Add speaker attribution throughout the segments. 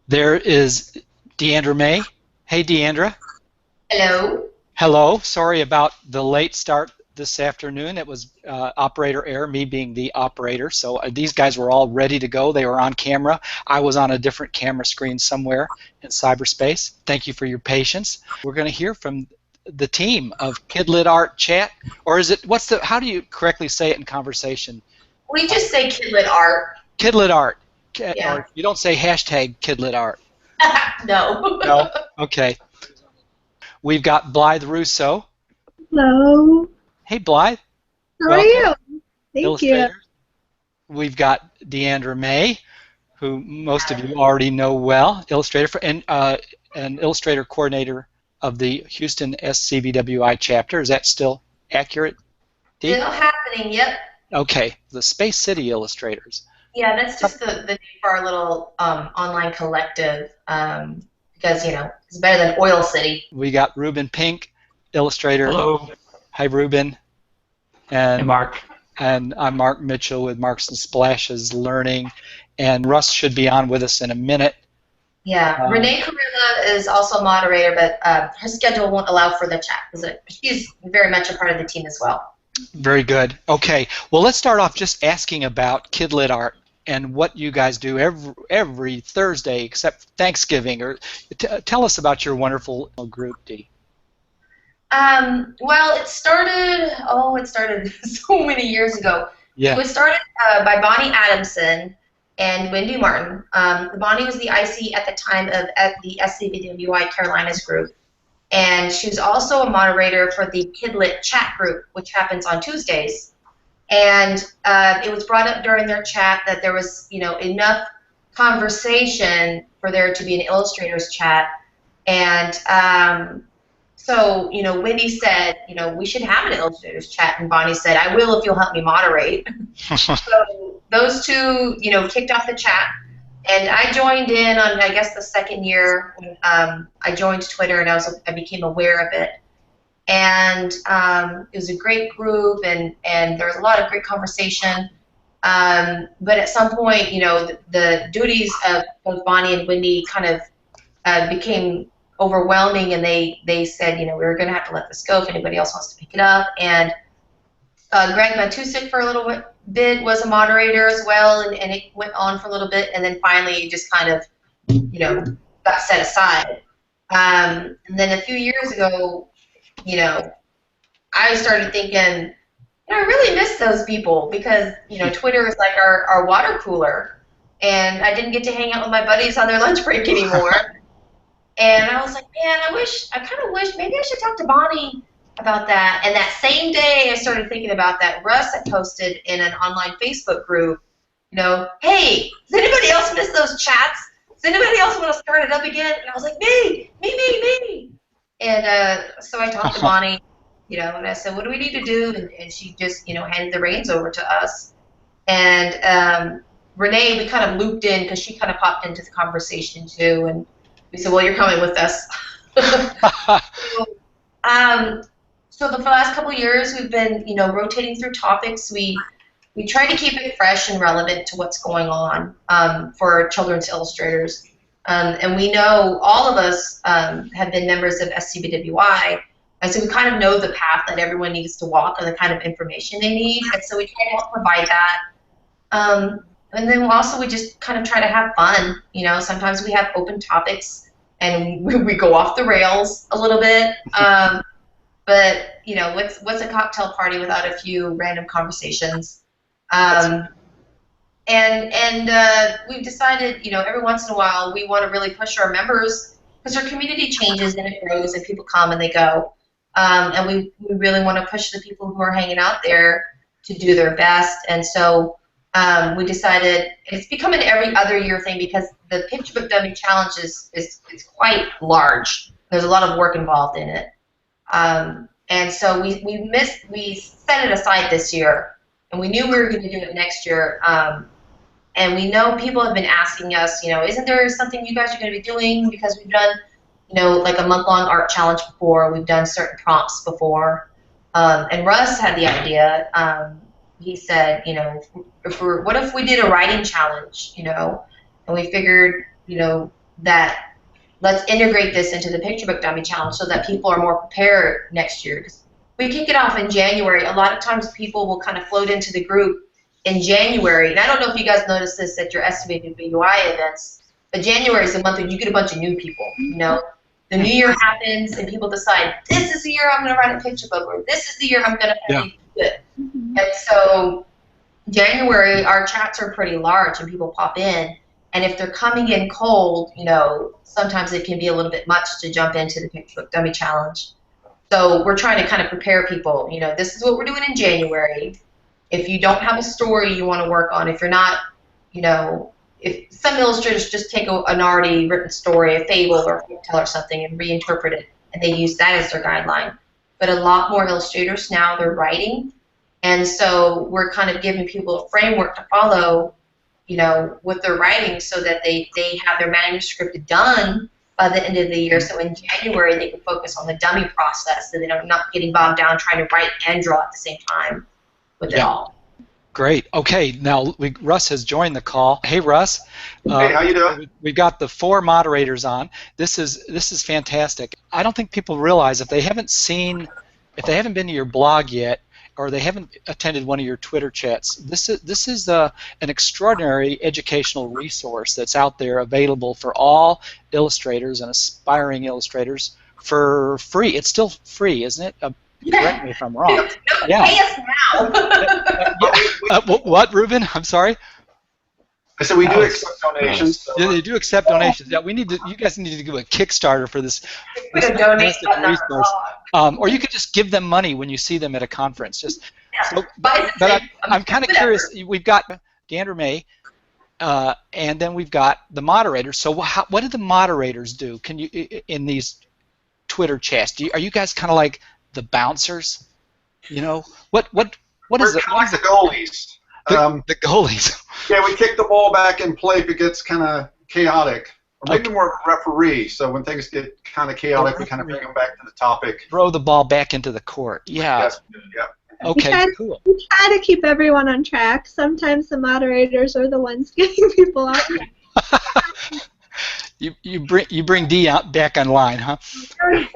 Speaker 1: There is Diandra Mae. Hey, Diandra.
Speaker 2: Hello.
Speaker 1: Hello. Sorry about the late start this afternoon. It was operator error, me being the operator. So these guys were all ready to go. They were on camera. I was on a different camera screen somewhere in cyberspace. Thank you for your patience. We're going to hear from the team of KidLitArt chat, or is it, how do you correctly say it in conversation?
Speaker 2: We just say KidLitArt.
Speaker 1: KidLitArt.
Speaker 2: Yeah.
Speaker 1: Or you don't say hashtag KidLitArt.
Speaker 2: No.
Speaker 1: No? Okay. We've got Blythe Russo.
Speaker 3: Hello.
Speaker 1: Hey, Blythe.
Speaker 3: How are
Speaker 1: Welcome.
Speaker 3: you? Thank you.
Speaker 1: Illustrator. We've got Diandra Mae, who most of you already know well, illustrator and an illustrator coordinator of the Houston SCBWI chapter. Is that still accurate, Dee?
Speaker 2: Still happening, yep.
Speaker 1: Okay, the Space City Illustrators.
Speaker 2: Yeah, that's just the name for our little online collective because, it's better than Oil City.
Speaker 1: We got Rubin Pingk, illustrator.
Speaker 4: Hello.
Speaker 1: Hi, Rubin. And
Speaker 4: Hey, Mark.
Speaker 1: And I'm Mark Mitchell with Marks and Splashes Learning, and Russ should be on with us in a minute.
Speaker 2: Yeah, Renee Carilla is also a moderator, but her schedule won't allow for the chat because she's very much a part of the team as well.
Speaker 1: Very good. Okay, well, let's start off just asking about KidLitArt and what you guys do every Thursday except Thanksgiving. Or tell us about your wonderful group, Dee.
Speaker 2: Well, it started so many years ago.
Speaker 1: Yeah.
Speaker 2: It was started by Bonnie Adamson and Wendy Martin. Bonnie was the IC at the time of the SCBWI Carolinas group, and she was also a moderator for the KidLit chat group, which happens on Tuesdays. And it was brought up during their chat that there was, enough conversation for there to be an illustrators chat, and so, Wendy said, we should have an illustrators chat, and Bonnie said, I will if you'll help me moderate. So those two, kicked off the chat, and I joined in on, I guess, the second year when I joined Twitter, and I became aware of it. And it was a great group, and there was a lot of great conversation. But at some point, the duties of both Bonnie and Wendy kind of became overwhelming, and they said, we were going to have to let this go if anybody else wants to pick it up. And Greg Matusik for a little bit was a moderator as well, and it went on for a little bit, and then finally it just kind of, got set aside. And then a few years ago, I started thinking, I really miss those people because, Twitter is like our water cooler, and I didn't get to hang out with my buddies on their lunch break anymore. And I was like, man, I kind of wish, maybe I should talk to Bonnie about that. And that same day I started thinking about that, Russ had posted in an online Facebook group, hey, does anybody else miss those chats? Does anybody else want to start it up again? And I was like, me. And so I talked to Bonnie, and I said, what do we need to do? And she just, handed the reins over to us. And Renee, we kind of looped in because she kind of popped into the conversation too. And we said, well, you're coming with us. So for the last couple of years, we've been, rotating through topics. We try to keep it fresh and relevant to what's going on for children's illustrators. And we know all of us have been members of SCBWI, and so we kind of know the path that everyone needs to walk and the kind of information they need. And so we try to help provide that. And then also we just kind of try to have fun. Sometimes we have open topics and we go off the rails a little bit. But what's a cocktail party without a few random conversations? And we've decided, every once in a while we want to really push our members because our community changes and it grows and people come and they go. And we really want to push the people who are hanging out there to do their best. And so we decided it's become an every other year thing because the Picture Book Dummy Challenge is quite large. There's a lot of work involved in it. And so we set it aside this year, and we knew we were going to do it next year. And we know people have been asking us, isn't there something you guys are going to be doing? Because we've done, like a month-long art challenge before. We've done certain prompts before. And Russ had the idea. He said, what if we did a writing challenge, And we figured, that let's integrate this into the Picture Book Dummy Challenge so that people are more prepared next year. 'Cause we kick it off in January. A lot of times people will kind of float into the group in January, and I don't know if you guys notice this at your estimated BUI events, but January is the month when you get a bunch of new people, you know. The new year happens and people decide, this is the year I'm going to write a picture book, or this is the year I'm going to be good. And so January, our chats are pretty large and people pop in. And if they're coming in cold, you know, sometimes it can be a little bit much to jump into the Picture Book Dummy Challenge. So we're trying to kind of prepare people. You know, this is what we're doing in January. If you don't have a story you want to work on, if you're not, you know, if some illustrators just take an already written story, a fable or a folktale or something, and reinterpret it, and they use that as their guideline. But a lot more illustrators now, they're writing, and so we're kind of giving people a framework to follow, you know, with their writing so that they have their manuscript done by the end of the year. So in January, they can focus on the dummy process, so they're not getting bogged down trying to write and draw at the same time with it all.
Speaker 1: Great. Okay, now Russ has joined the call. Hey, Russ.
Speaker 4: Hey, how you doing?
Speaker 1: We've got the 4 moderators on. This is fantastic. I don't think people realize if they haven't been to your blog yet, or they haven't attended one of your Twitter chats, this is an extraordinary educational resource that's out there available for all illustrators and aspiring illustrators for free. It's still free, isn't it? Correct me if I'm wrong.
Speaker 2: No, pay us now.
Speaker 1: What, Rubin? I'm sorry.
Speaker 4: I said we do accept donations. So.
Speaker 1: Yeah, they do accept donations. Yeah, you guys need to do a Kickstarter for this fantastic resource. Or you could just give them money when you see them at a conference. But I'm kind of curious. We've got Diandra Mae, and then we've got the moderators. So what do the moderators do? Can you in these Twitter chats? Are you guys kind of like the bouncers? You know, what is it?
Speaker 4: We're kind of like the goalies.
Speaker 1: The goalies.
Speaker 4: Yeah, we kick the ball back and play if it gets kind of chaotic. Or maybe more of a referee, so when things get kind of chaotic, we kind of bring them back to the topic.
Speaker 1: Throw the ball back into the court. Yeah.
Speaker 4: Yes, yeah.
Speaker 1: Okay, cool.
Speaker 3: We try to keep everyone on track. Sometimes the moderators are the ones getting people off.
Speaker 1: You bring Dee out back online, huh?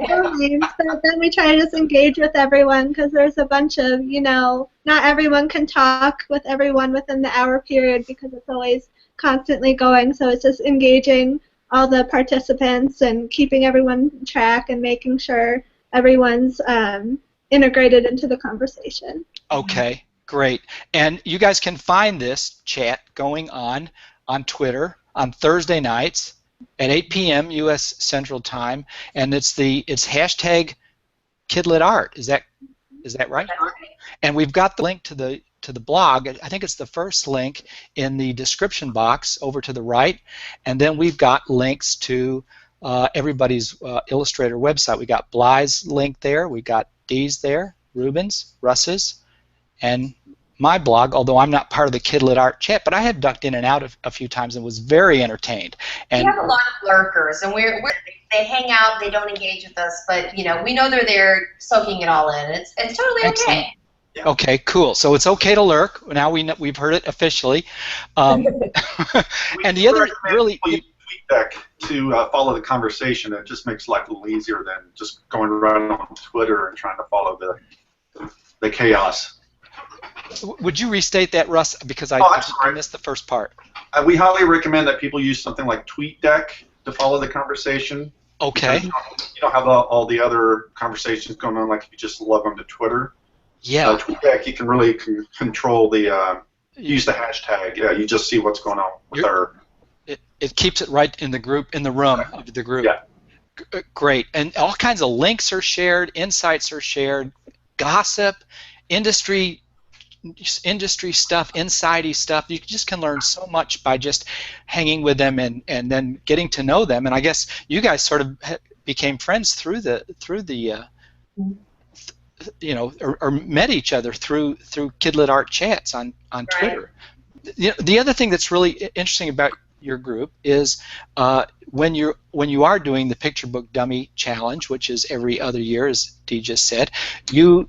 Speaker 3: But then we try to just engage with everyone because there's a bunch of, you know, not everyone can talk with everyone within the hour period because it's always constantly going. So it's just engaging all the participants and keeping everyone on track and making sure everyone's integrated into the conversation.
Speaker 1: Okay, great. And you guys can find this chat going on Twitter on Thursday nights at 8 p.m. U.S. Central Time, and it's hashtag KidLitArt. Is that right? And we've got the link to the blog. I think it's the first link in the description box over to the right, and then we've got links to everybody's Illustrator website. We got Blythe's link there. We got Dee's there, Rubin's, Russ's, and my blog, although I'm not part of the KidLitArt chat, but I have ducked in and out a few times and was very entertained. And
Speaker 2: we have a lot of lurkers, and they hang out, they don't engage with us, but you know, we know they're there soaking it all in. It's totally okay.
Speaker 4: Yeah.
Speaker 1: Okay, cool. So it's okay to lurk. Now we've heard it officially. And the other really
Speaker 4: tweet deck to follow the conversation. It just makes life a little easier than just going right on Twitter and trying to follow the chaos.
Speaker 1: Would you restate that, Russ? Because I missed the first part.
Speaker 4: We highly recommend that people use something like TweetDeck to follow the conversation.
Speaker 1: Okay.
Speaker 4: You don't have all the other conversations going on like if you just log on to Twitter.
Speaker 1: Yeah.
Speaker 4: TweetDeck, you can really control use the hashtag. Yeah, you just see what's going on with
Speaker 1: It keeps it right in the group, in the room of the group.
Speaker 4: Yeah.
Speaker 1: Great. And all kinds of links are shared, insights are shared, gossip, industry stuff, insidey stuff. You just can learn so much by just hanging with them and then getting to know them. And I guess you guys sort of became friends through the you know, or met each other through KidLitArt chats on Twitter. You know, the other thing that's really interesting about your group is when you are doing the Picture Book Dummy Challenge, which is every other year, as Dee just said, you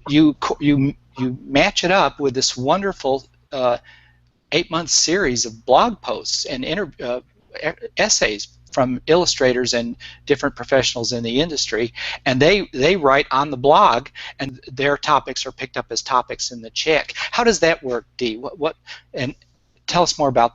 Speaker 1: match it up with this wonderful 8-month series of blog posts and essays from illustrators and different professionals in the industry, and they write on the blog, and their topics are picked up as topics in the chat. How does that work, Dee? What and tell us more about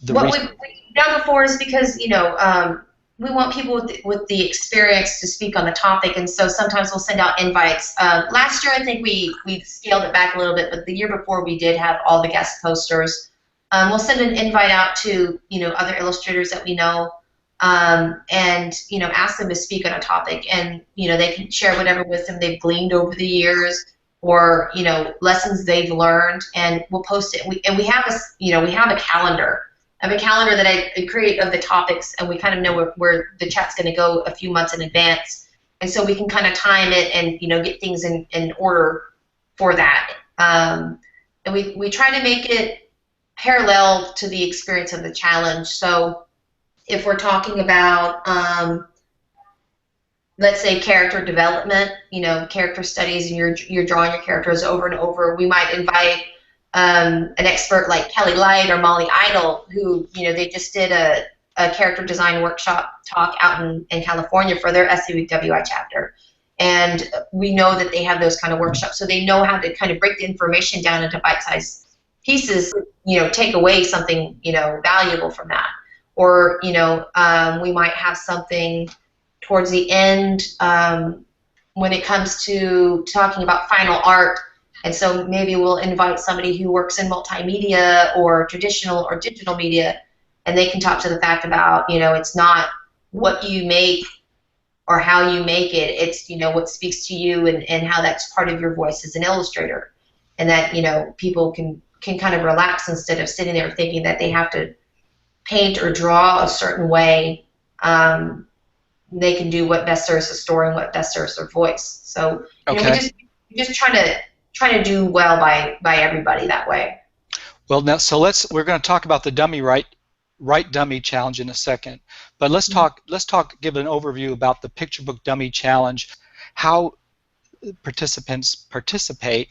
Speaker 1: the
Speaker 2: what we've done before is because, you know, we want people with the experience to speak on the topic, and so sometimes we'll send out invites. Last year, I think we scaled it back a little bit, but the year before we did have all the guest posters. We'll send an invite out to, you know, other illustrators that we know, and, you know, ask them to speak on a topic, and, you know, they can share whatever wisdom they've gleaned over the years, or, you know, lessons they've learned, and we'll post it. We have a calendar. I have a calendar that I create of the topics, and we kind of know where the chat's going to go a few months in advance, and so we can kind of time it and, you know, get things in order for that. And we try to make it parallel to the experience of the challenge. So if we're talking about, let's say, character development, you know, character studies, and you're drawing your characters over and over, we might invite an expert like Kelly Light or Molly Idle, who, you know, they just did a character design workshop talk out in California for their SCWI chapter. And we know that they have those kind of workshops, so they know how to kind of break the information down into bite-sized pieces, you know, take away something, you know, valuable from that. Or, you know, we might have something towards the end when it comes to talking about final art. And so maybe we'll invite somebody who works in multimedia or traditional or digital media, and they can talk to the fact about, you know, it's not what you make or how you make it, it's, you know, what speaks to you, and how that's part of your voice as an illustrator. And that, you know, people can kind of relax instead of sitting there thinking that they have to paint or draw a certain way. They can do what best serves the story and what best serves their voice. So, you know, we just try to do well by everybody that way.
Speaker 1: Well, now, so we're going to talk about the dummy write dummy challenge in a second, but let's give an overview about the picture book dummy challenge, how participants participate.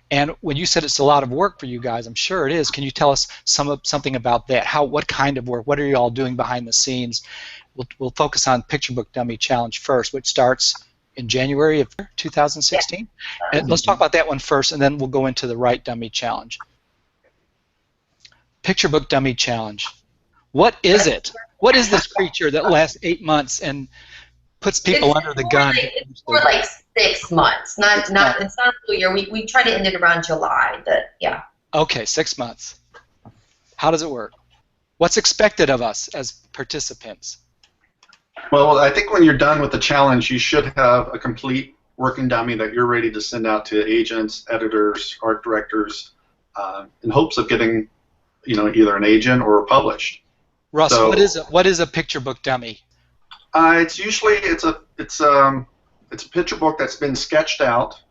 Speaker 1: And when you said it's a lot of work for you guys, I'm sure it is. Can you tell us something about that? What kind of work? What are you all doing behind the scenes? We'll focus on Picture Book Dummy Challenge first, which starts in January of 2016. Yeah. And let's talk about that one first, and then we'll go into the Write Dummy Challenge. Picture Book Dummy Challenge. What is it? What is this creature that lasts 8 months and puts people under the gun?
Speaker 2: It's more like 6 months. It's not a full year. We try to end it around July, but yeah.
Speaker 1: Okay, 6 months. How does it work? What's expected of us as participants?
Speaker 4: Well, I think when you're done with the challenge, you should have a complete working dummy that you're ready to send out to agents, editors, art directors, in hopes of getting, you know, either an agent or published.
Speaker 1: Russ, what is a picture book dummy?
Speaker 4: It's usually it's a picture book that's been sketched out,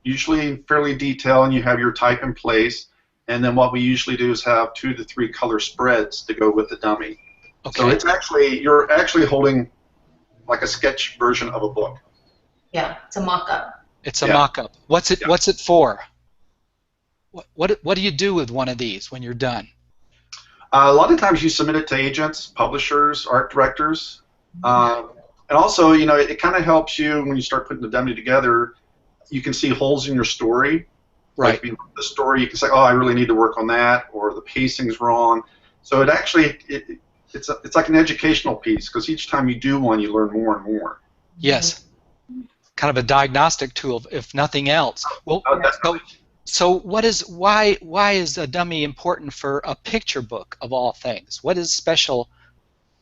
Speaker 4: usually fairly detailed, and you have your type in place. And then what we usually do is have 2 to 3 color spreads to go with the dummy. Okay. So it's you're actually holding like a sketch version of a book.
Speaker 2: Yeah, it's a mock-up.
Speaker 1: It's a mock-up. What's it for? What do you do with one of these when you're done?
Speaker 4: A lot of times you submit it to agents, publishers, art directors, and also, you know, it kind of helps you when you start putting the dummy together. You can see holes in your story.
Speaker 1: Right.
Speaker 4: Like the story, you can say, oh, I really need to work on that, or the pacing's wrong. So it actually it's like an educational piece, because each time you do one, you learn more and more.
Speaker 1: Yes. Kind of a diagnostic tool, if nothing else. Well, so why is a dummy important for a picture book of all things? What is special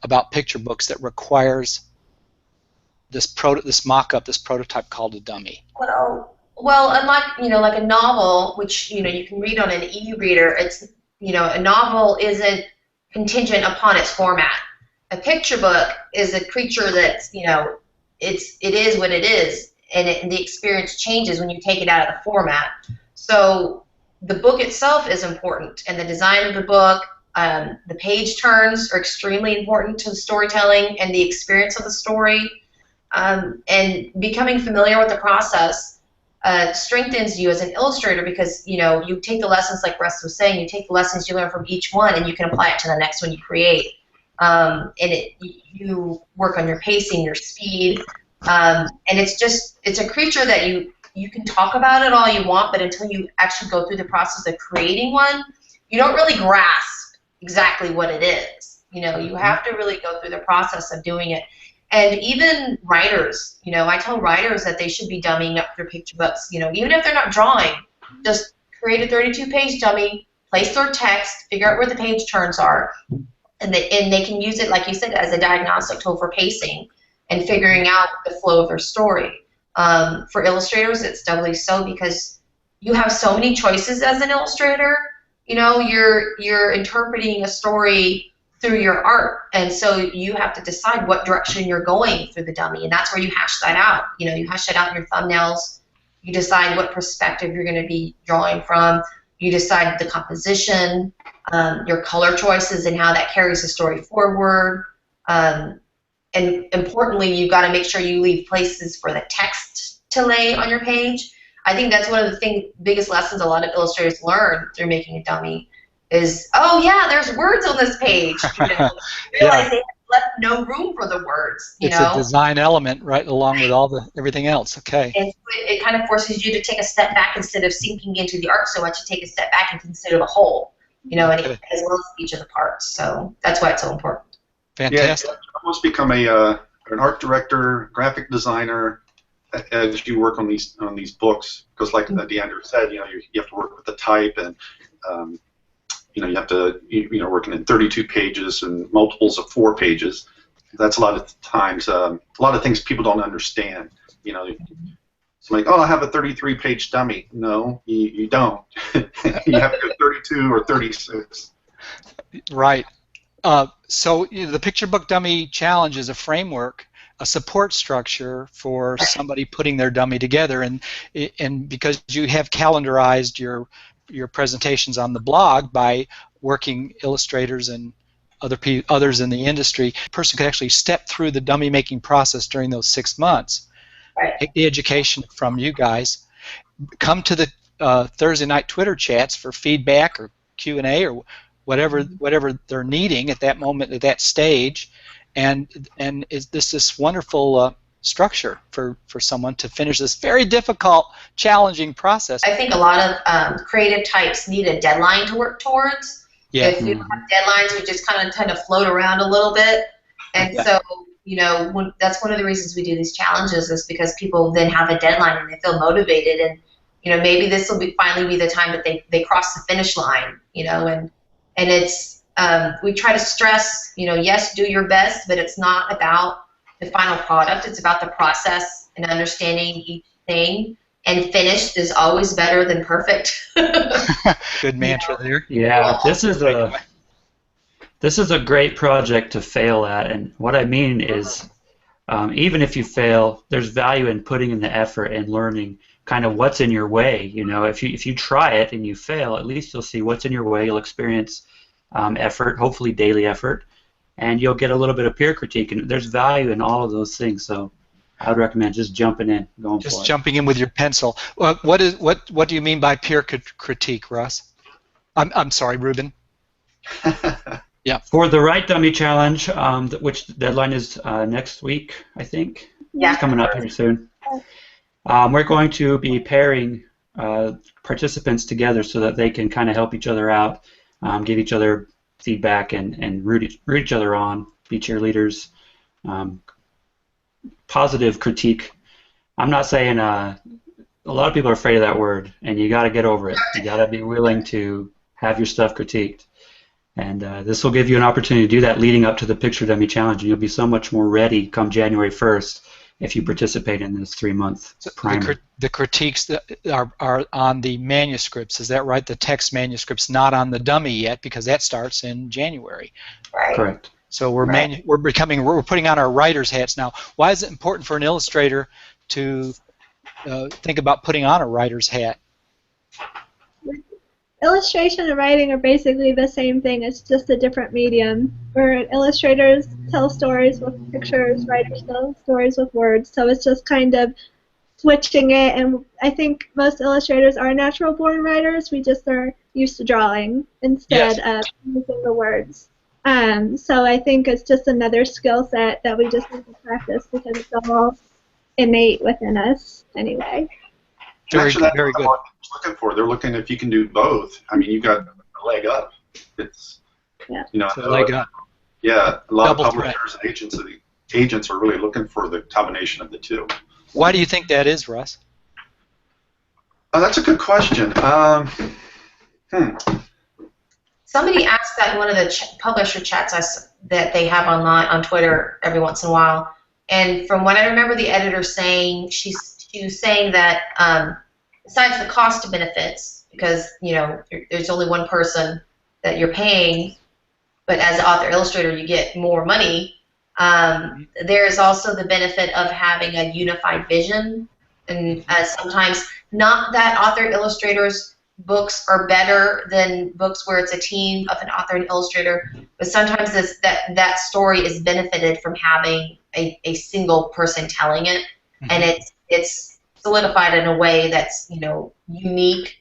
Speaker 1: about picture books that requires this mock-up, this prototype called a dummy?
Speaker 2: Well, unlike, you know, like a novel, which, you know, you can read on an e-reader, it's, you know, a novel isn't contingent upon its format. A picture book is a creature that's, you know, it is what it is, and the experience changes when you take it out of the format. So the book itself is important, and the design of the book, the page turns are extremely important to the storytelling and the experience of the story, and becoming familiar with the process strengthens you as an illustrator, because, you know, you take the lessons, like Russ was saying, you take the lessons you learn from each one, and you can apply it to the next one you create. you work on your pacing, your speed, and it's a creature that you can talk about it all you want, but until you actually go through the process of creating one, you don't really grasp exactly what it is. You know, you have to really go through the process of doing it. And even writers, you know, I tell writers that they should be dummying up their picture books. You know, even if they're not drawing, just create a 32-page dummy, place their text, figure out where the page turns are, and they can use it, like you said, as a diagnostic tool for pacing and figuring out the flow of their story. For illustrators, it's doubly so because you have so many choices as an illustrator. You know, you're interpreting a story through your art, and so you have to decide what direction you're going through the dummy, and that's where you hash that out. You know, you hash it out in your thumbnails. You decide what perspective you're going to be drawing from. You decide the composition, your color choices, and how that carries the story forward. And importantly, you've got to make sure you leave places for the text to lay on your page. I think that's one of the biggest lessons a lot of illustrators learn through making a dummy is, oh yeah, there's words on this page. You know, realize they left no room for the words.
Speaker 1: It's a design element right along with everything else. Okay.
Speaker 2: And so it kind of forces you to take a step back instead of sinking into the art so much. You take a step back and consider the whole, you know, and as well as each of the parts. So that's why it's so important.
Speaker 1: Fantastic.
Speaker 4: Yeah, you almost become an art director, graphic designer as you work on these books, because like Diandra said, you know, you have to work with the type, and you know, you have to working in 32 pages and multiples of 4 pages. That's a lot of times a lot of things people don't understand. You know, it's like, oh, I have a 33-page dummy. No, you don't. You have to go 32 or 36.
Speaker 1: Right. So the Picture Book Dummy Challenge is a framework, a support structure for somebody putting their dummy together, and because you have calendarized your presentations on the blog by working illustrators and others in the industry, a person could actually step through the dummy making process during those 6 months, take the education from you guys, come to the Thursday night Twitter chats for feedback or Q&A or whatever they're needing at that moment, at that stage, and is this wonderful structure for someone to finish this very difficult, challenging process.
Speaker 2: I think a lot of creative types need a deadline to work towards.
Speaker 1: Yeah.
Speaker 2: If you don't have deadlines, we just kind of float around a little bit, and so you know that's one of the reasons we do these challenges is because people then have a deadline and they feel motivated, and you know maybe this will finally be the time that they cross the finish line, you know, and it's we try to stress, you know, yes, do your best, but it's not about the final product. It's about the process and understanding each thing. And finished is always better than perfect.
Speaker 1: Good mantra there.
Speaker 5: Yeah, this is a great project to fail at, and what I mean is, even if you fail, there's value in putting in the effort and learning kind of what's in your way. You know, if you try it and you fail, at least you'll see what's in your way. You'll experience effort, hopefully daily effort, and you'll get a little bit of peer critique. And there's value in all of those things. So I would recommend just jumping in, going for it.
Speaker 1: Just jumping in with your pencil. What do you mean by peer critique, Russ? I'm sorry, Rubin. Yeah.
Speaker 5: For the Right Dummy Challenge, which the deadline is next week, I think.
Speaker 2: Yeah.
Speaker 5: It's coming up here soon. We're going to be pairing participants together so that they can kind of help each other out, give each other feedback, and root each other on, be cheerleaders. Positive critique. I'm not saying a lot of people are afraid of that word, and you got to get over it. You got to be willing to have your stuff critiqued, and this will give you an opportunity to do that leading up to the Picture Dummy Challenge, and you'll be so much more ready come January 1st if you participate in this 3-month primer.
Speaker 1: The critiques that are on the manuscripts, is that right? The text manuscripts, not on the dummy yet, because that starts in January.
Speaker 2: Right.
Speaker 5: Correct.
Speaker 1: So we're putting on our writer's hats now. Why is it important for an illustrator to think about putting on a writer's hat?
Speaker 3: Illustration and writing are basically the same thing. It's just a different medium. Where illustrators tell stories with pictures, writers tell stories with words. So it's just kind of switching it. And I think most illustrators are natural-born writers. We just are used to drawing instead of using the words. So I think it's just another skill set that we just need to practice because it's all innate within us anyway.
Speaker 1: Very,
Speaker 4: Actually, that's
Speaker 1: very
Speaker 4: what
Speaker 1: good.
Speaker 4: the market's looking for. They're looking if you can do both. I mean, you got a leg up. It's
Speaker 3: Yeah.
Speaker 1: So leg up.
Speaker 4: Yeah, a lot
Speaker 1: Double
Speaker 4: of
Speaker 1: threat.
Speaker 4: publishers and agents are really looking for the combination of the two.
Speaker 1: Why do you think that is, Russ?
Speaker 4: Oh, that's a good question.
Speaker 2: Somebody asked that in one of the publisher chats that they have online on Twitter every once in a while, and from what I remember the editor saying, she was saying that besides the cost of benefits, because there's only one person that you're paying, but as an author illustrator you get more money. There is also the benefit of having a unified vision, and sometimes not that author illustrators books are better than books where it's a team of an author and illustrator, but sometimes that story is benefited from having a single person telling it, and it's solidified in a way that's unique.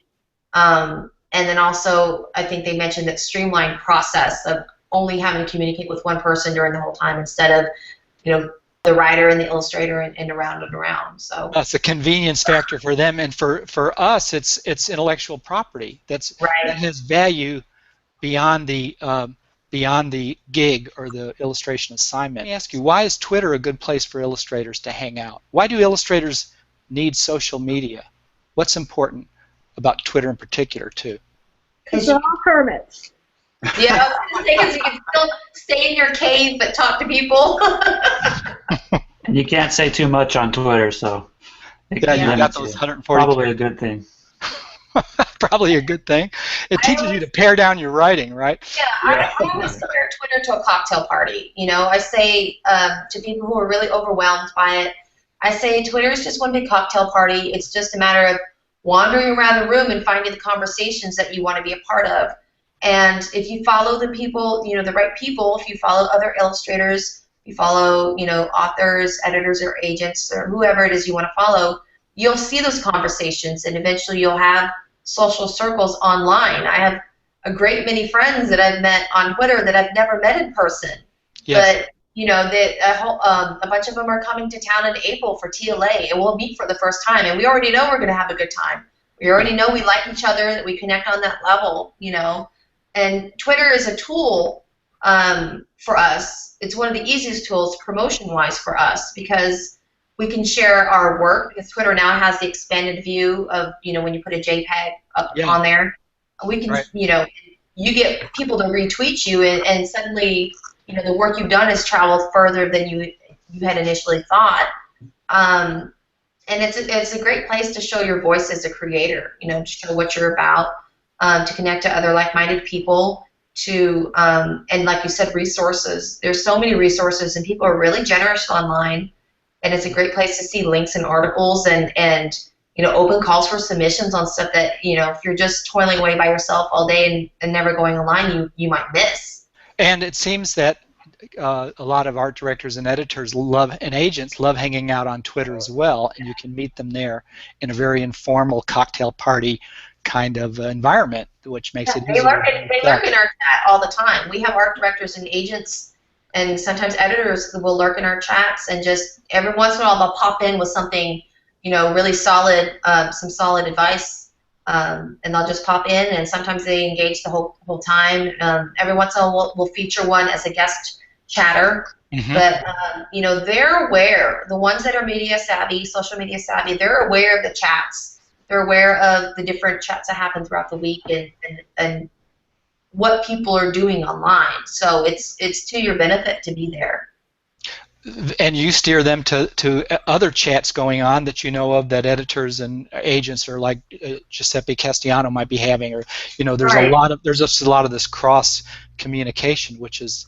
Speaker 2: And then also I think they mentioned that streamlined process of only having to communicate with one person during the whole time instead of the writer and the illustrator and around and around. So
Speaker 1: that's a convenience factor for them, and for us, it's intellectual property that has value beyond the gig or the illustration assignment. Let me ask you, why is Twitter a good place for illustrators to hang out? Why do illustrators need social media? What's important about Twitter in particular, too?
Speaker 3: Because they're all hermits.
Speaker 2: Yeah, I was going to say because you can still stay in your cave but talk to people.
Speaker 5: And you can't say too much on Twitter, so
Speaker 1: you got those 140.
Speaker 5: Probably a good thing.
Speaker 1: Probably a good thing. It teaches you to pare down your writing, right?
Speaker 2: Yeah, I always compare Twitter to a cocktail party. I say to people who are really overwhelmed by it, I say Twitter is just one big cocktail party. It's just a matter of wandering around the room and finding the conversations that you want to be a part of. And if you follow the people, the right people, if you follow other illustrators, you follow, authors, editors, or agents, or whoever it is you want to follow, you'll see those conversations, and eventually you'll have social circles online. I have a great many friends that I've met on Twitter that I've never met in person. Yes. But, a bunch of them are coming to town in April for TLA, and we'll meet for the first time, and we already know we're going to have a good time. We already know we like each other, that we connect on that level, And Twitter is a tool for us. It's one of the easiest tools promotion-wise for us because we can share our work, because Twitter now has the expanded view of, when you put a JPEG up on there. We can, you get people to retweet you, and suddenly, the work you've done has traveled further than you had initially thought. And it's a great place to show your voice as a creator, to show what you're about. To connect to other like-minded people, and like you said, resources. There's so many resources, and people are really generous online, and it's a great place to see links and articles and open calls for submissions on stuff that, if you're just toiling away by yourself all day and never going online, you might miss.
Speaker 1: And it seems that a lot of art directors and editors and agents love hanging out on Twitter as well, and you can meet them there in a very informal cocktail party kind of environment, which makes it easier.
Speaker 2: They lurk in our chat all the time. We have art directors and agents and sometimes editors who will lurk in our chats, and just every once in a while they'll pop in with something, really solid, some solid advice, and they'll just pop in, and sometimes they engage the whole time. Every once in a while we'll feature one as a guest chatter. But they're aware. The ones that are media savvy, social media savvy, they're aware of the chats. They're aware of the different chats that happen throughout the week and what people are doing online. So it's to your benefit to be there.
Speaker 1: And you steer them to other chats going on that you know of that editors and agents or like Giuseppe Castellano might be having, or there's there's just a lot of this cross communication, which is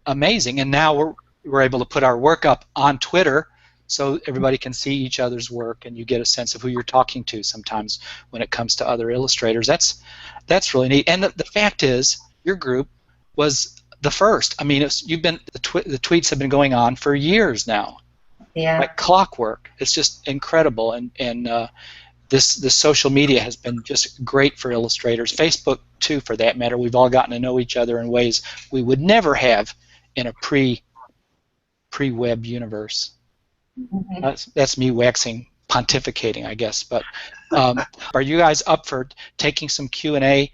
Speaker 1: amazing. And now we're able to put our work up on Twitter, so everybody can see each other's work, and you get a sense of who you're talking to sometimes when it comes to other illustrators. That's really neat. And the fact is, your group was the first. I mean, the tweets have been going on for years now. Yeah. Like clockwork. It's just incredible. And this social media has been just great for illustrators. Facebook too, for that matter. We've all gotten to know each other in ways we would never have in a pre-web universe. That's me pontificating, I guess. But are you guys up for taking some Q&A?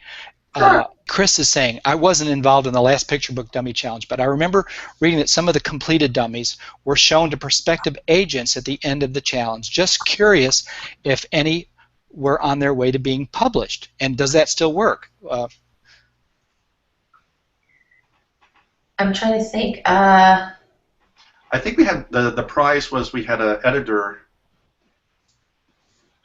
Speaker 2: Sure.
Speaker 1: Chris is saying, I wasn't involved in the last picture book dummy challenge, but I remember reading that some of the completed dummies were shown to prospective agents at the end of the challenge. Just curious if any were on their way to being published, and does that still work?
Speaker 2: I'm trying to think.
Speaker 4: I think we had the prize was we had an editor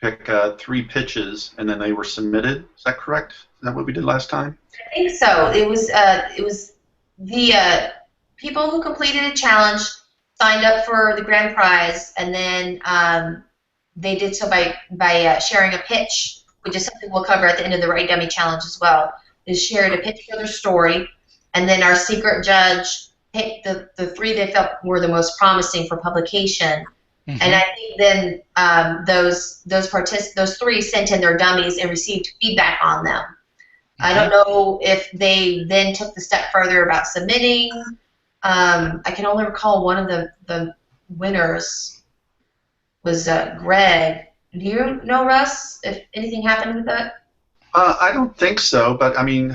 Speaker 4: pick 3 pitches, and then they were submitted. Is that correct? Is that what we did last time?
Speaker 2: I think so. It was the people who completed a challenge signed up for the grand prize, and then they did so by sharing a pitch, which is something we'll cover at the end of the Write Dummy Challenge as well. They shared a pitch for their story, and then our secret judge picked the 3 they felt were the most promising for publication. Mm-hmm. And I think then those 3 sent in their dummies and received feedback on them. Mm-hmm. I don't know if they then took the step further about submitting. I can only recall one of the winners was Greg. Do you know, Russ, if anything happened with that?
Speaker 4: I don't think so, but I mean,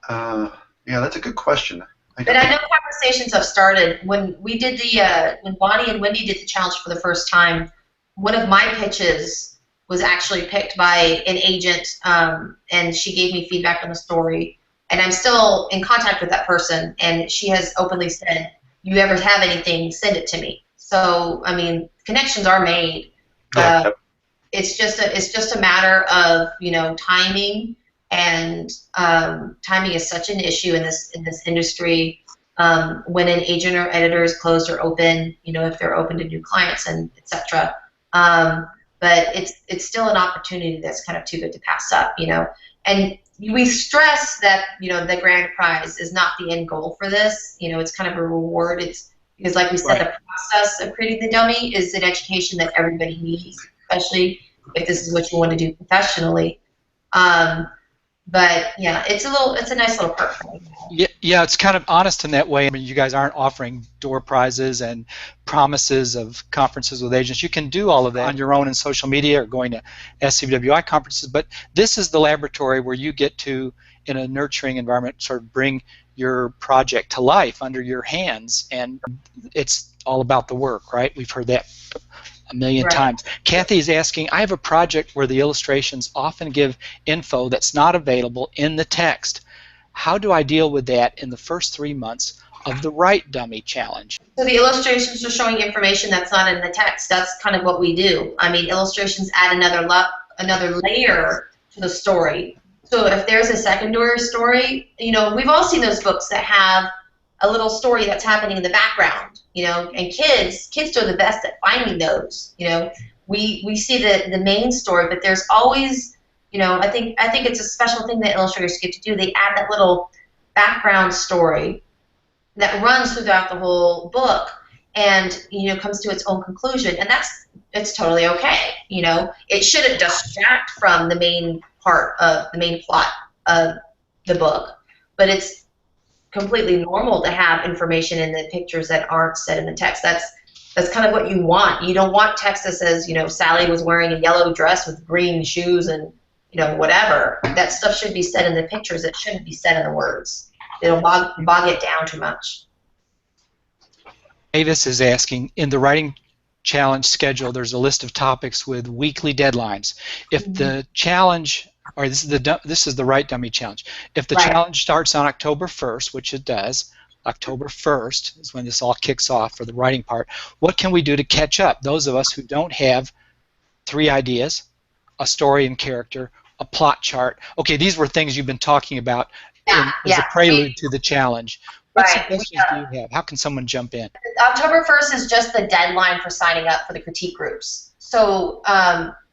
Speaker 4: yeah, that's a good question.
Speaker 2: But I know conversations have started. When we did when Bonnie and Wendy did the challenge for the first time, one of my pitches was actually picked by an agent, and she gave me feedback on the story. And I'm still in contact with that person, and she has openly said, "You ever have anything, send it to me." So I mean, connections are made. It's just a matter of timing. And timing is such an issue in this industry. When an agent or editor is closed or open, if they're open to new clients and etc. But it's still an opportunity that's kind of too good to pass up, And we stress that the grand prize is not the end goal for this. It's kind of a reward. It's because, like we said, the process of creating the dummy is an education that everybody needs, especially if this is what you want to do professionally. But yeah, it's a nice little perk.
Speaker 1: Yeah, it's kind of honest in that way. I mean, you guys aren't offering door prizes and promises of conferences with agents. You can do all of that on your own in social media or going to SCWI conferences. But this is the laboratory where you get to, in a nurturing environment, sort of bring your project to life under your hands, and it's all about the work, right? We've heard that a million times. Kathy is asking, I have a project where the illustrations often give info that's not available in the text. How do I deal with that in the first 3 months of the Write Dummy Challenge?
Speaker 2: So the illustrations are showing information that's not in the text. That's kind of what we do. I mean, illustrations add another layer to the story. So if there's a secondary story, we've all seen those books that have a little story that's happening in the background, and kids are the best at finding those. We see the main story, but there's always, I think it's a special thing that illustrators get to do. They add that little background story that runs throughout the whole book, and comes to its own conclusion, and it's totally okay. It shouldn't distract from the main part of the main plot of the book, but it's completely normal to have information in the pictures that aren't said in the text. That's kind of what you want. You don't want text that says, Sally was wearing a yellow dress with green shoes and, whatever. That stuff should be said in the pictures. It shouldn't be said in the words. It'll bog it down too much.
Speaker 1: Davis is asking, in the writing challenge schedule, there's a list of topics with weekly deadlines. If the challenge, or this is the Write Dummy Challenge. If the challenge starts on October 1st, which it does, October 1st is when this all kicks off for the writing part, what can we do to catch up? Those of us who don't have 3 ideas, a story and character, a plot chart. Okay, these were things you've been talking about as a prelude to the challenge. What suggestions do you have? How can someone jump in?
Speaker 2: October 1st is just the deadline for signing up for the critique groups. So,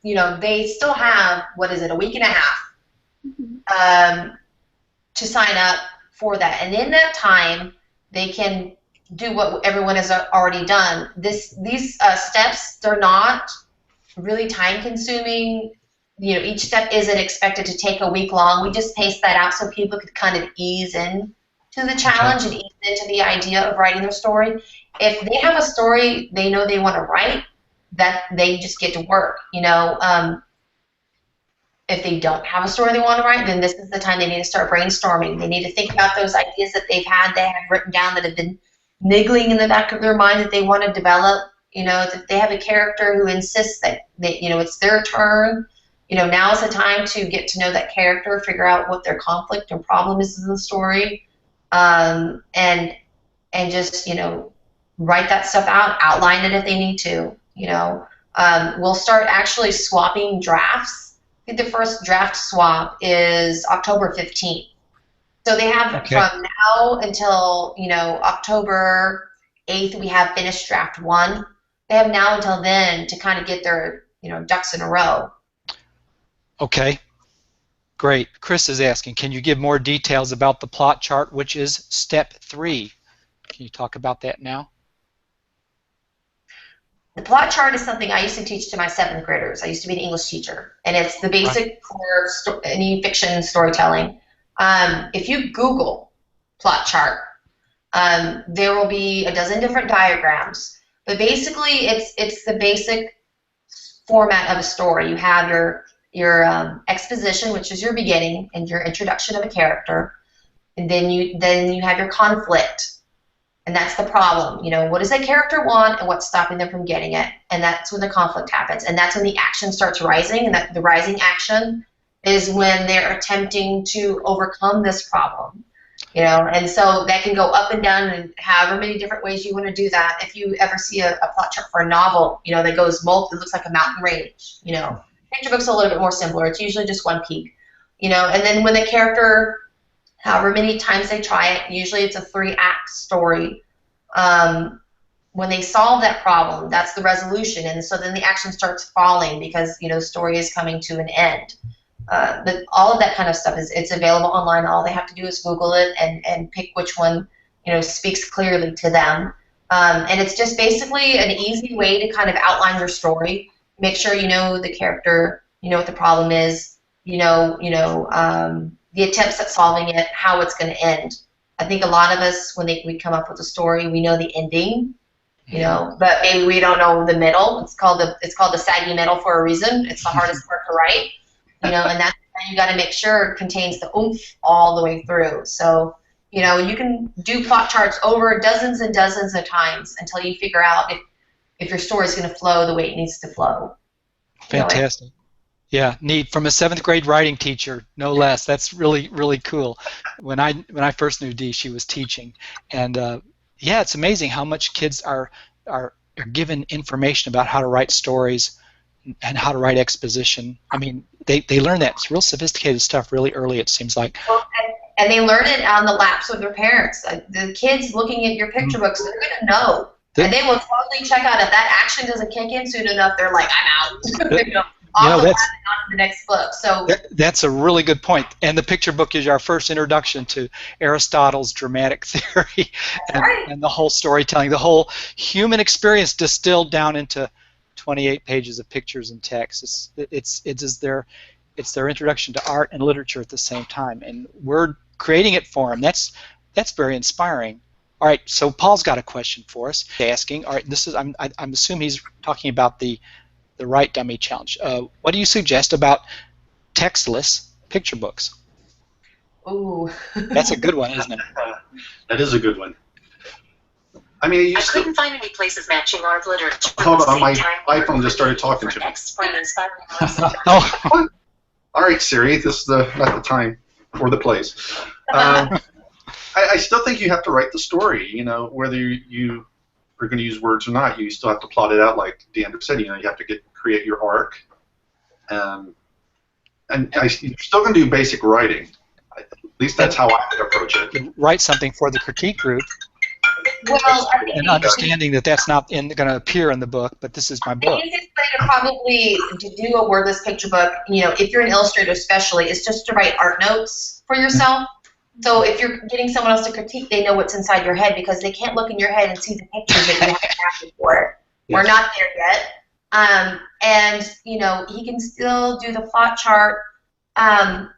Speaker 2: they still have, a week and a half to sign up for that. And in that time, they can do what everyone has already done. These steps, they're not really time-consuming. You know, each step isn't expected to take a week long. We just paced that out so people could kind of ease in to the challenge and ease into the idea of writing their story. If they have a story they know they want to write, that they just get to work. You know, if they don't have a story they want to write, then this is the time they need to start brainstorming. They need to think about those ideas that they have written down that have been niggling in the back of their mind that they want to develop. You know, if they have a character who insists that you know, it's their turn, you know, now is the time to get to know that character, figure out what their conflict and problem is in the story, and just, you know, write that stuff out, outline it if they need to. You know, we'll start actually swapping drafts. I think the first draft swap is October 15th. So they have from now until, you know, October 8th, we have finished draft 1. They have now until then to kind of get their, you know, ducks in a row. Okay.
Speaker 1: Great. Chris is asking, can you give more details about the plot chart, which is step 3? Can you talk about that now?
Speaker 2: The plot chart is something I used to teach to my 7th graders. I used to be an English teacher, and it's the basic for any fiction storytelling. If you Google plot chart, there will be a dozen different diagrams, but basically it's the basic format of a story. You have your exposition, which is your beginning and your introduction of a character, and then you have your conflict. And that's the problem. You know, what does that character want and what's stopping them from getting it? And that's when the conflict happens. And that's when the action starts rising. And that the rising action is when they're attempting to overcome this problem. You know, and so that can go up and down and however many different ways you want to do that. If you ever see a plot chart for a novel, you know, that goes it looks like a mountain range. You know, picture book's a little bit more simpler. It's usually just one peak. You know, and then when the character, however many times they try it, usually it's a 3-act story. When they solve that problem, that's the resolution, and so then the action starts falling because, you know, the story is coming to an end. But all of that kind of stuff it's available online. All they have to do is Google it and pick which one, you know, speaks clearly to them. And it's just basically an easy way to kind of outline your story. Make sure you know the character, you know what the problem is, you know. The attempts at solving it, how it's going to end. I think a lot of us, when we come up with a story, we know the ending, you know, but maybe we don't know the middle. It's called the saggy middle for a reason. It's the hardest part to write, you know, and that's why you got to make sure it contains the oomph all the way through. So, you know, you can do plot charts over dozens and dozens of times until you figure out if your story is going to flow the way it needs to flow.
Speaker 1: Fantastic. Yeah, neat. From a 7th grade writing teacher, no less. That's really, really cool. When I first knew Dee, she was teaching, and yeah, it's amazing how much kids are given information about how to write stories and how to write exposition. I mean, they learn that. It's real sophisticated stuff really early, it seems like.
Speaker 2: Well, and they learn it on the laps of their parents. The kids looking at your picture books, they're going to know, and they will totally check out if that action doesn't kick in soon enough. They're like, I'm out. You know? On to the next book. So
Speaker 1: that's a really good point. And the picture book is our first introduction to Aristotle's dramatic theory and the whole storytelling, the whole human experience distilled down into 28 pages of pictures and text. It's their introduction to art and literature at the same time, and we're creating it for them. That's very inspiring. All right, so Paul's got a question for us. Asking, all right, this is I'm assuming he's talking about the Write Dummy Challenge. What do you suggest about textless picture books?
Speaker 2: Ooh.
Speaker 1: That's a good one, isn't it?
Speaker 4: That is a good one. I mean,
Speaker 6: I couldn't find any places matching art literature.
Speaker 4: Hold on, my iPhone just started talking to me.
Speaker 1: Oh.
Speaker 4: All right, Siri, this is not the time or the place. I still think you have to write the story, you know, whether you are going to use words or not. You still have to plot it out, like Diandra said. You know, you have to create your arc, and you're still going to do basic writing. At least that's how I would approach it.
Speaker 1: Write something for the critique group,
Speaker 2: well,
Speaker 1: and understanding that that's not going to appear in the book, but this is my book.
Speaker 2: The easiest way to probably do a wordless picture book, you know, if you're an illustrator especially, is just to write art notes for yourself. So if you're getting someone else to critique, they know what's inside your head because they can't look in your head and see the pictures that you have for it. Yes. We're not there yet. And you know, he can still do the plot chart. And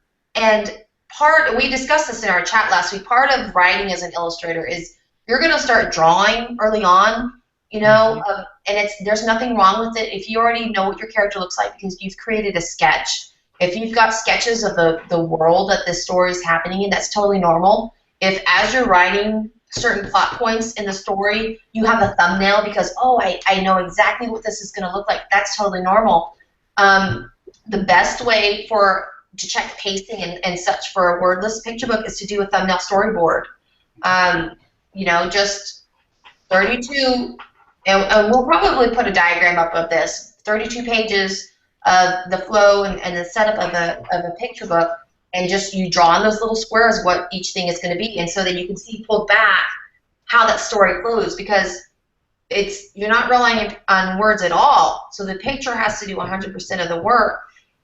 Speaker 2: we discussed this in our chat last week. Part of writing as an illustrator is you're going to start drawing early on, you know, and there's nothing wrong with it if you already know what your character looks like because you've created a sketch. If you've got sketches of the world that this story is happening in, that's totally normal. If as you're writing certain plot points in the story, you have a thumbnail because, oh, I know exactly what this is going to look like, that's totally normal. The best way to check pacing and such for a wordless picture book is to do a thumbnail storyboard. You know, just 32, and we'll probably put a diagram up of this, 32 pages of the flow and the setup of a picture book, and just you draw on those little squares what each thing is going to be, and so that you can see pulled back how that story flows, because you're not relying on words at all, so the picture has to do 100% of the work.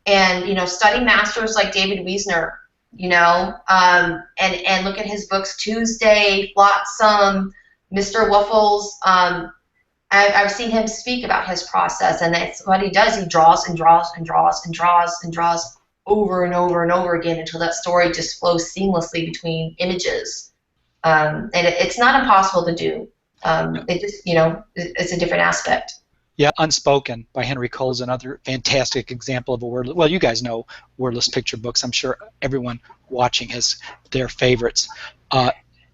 Speaker 2: And you know, study masters like David Wiesner, you know, and look at his books, Tuesday, Flotsam, Mr. Waffles. I've seen him speak about his process, and that's what he does. He draws and draws and draws and draws and draws over and over and over again until that story just flows seamlessly between images. And it's not impossible to do. It just, you know, it's a different aspect.
Speaker 1: Yeah, Unspoken by Henry Cole is another fantastic example of a wordless. Well, you guys know wordless picture books. I'm sure everyone watching has their favorites.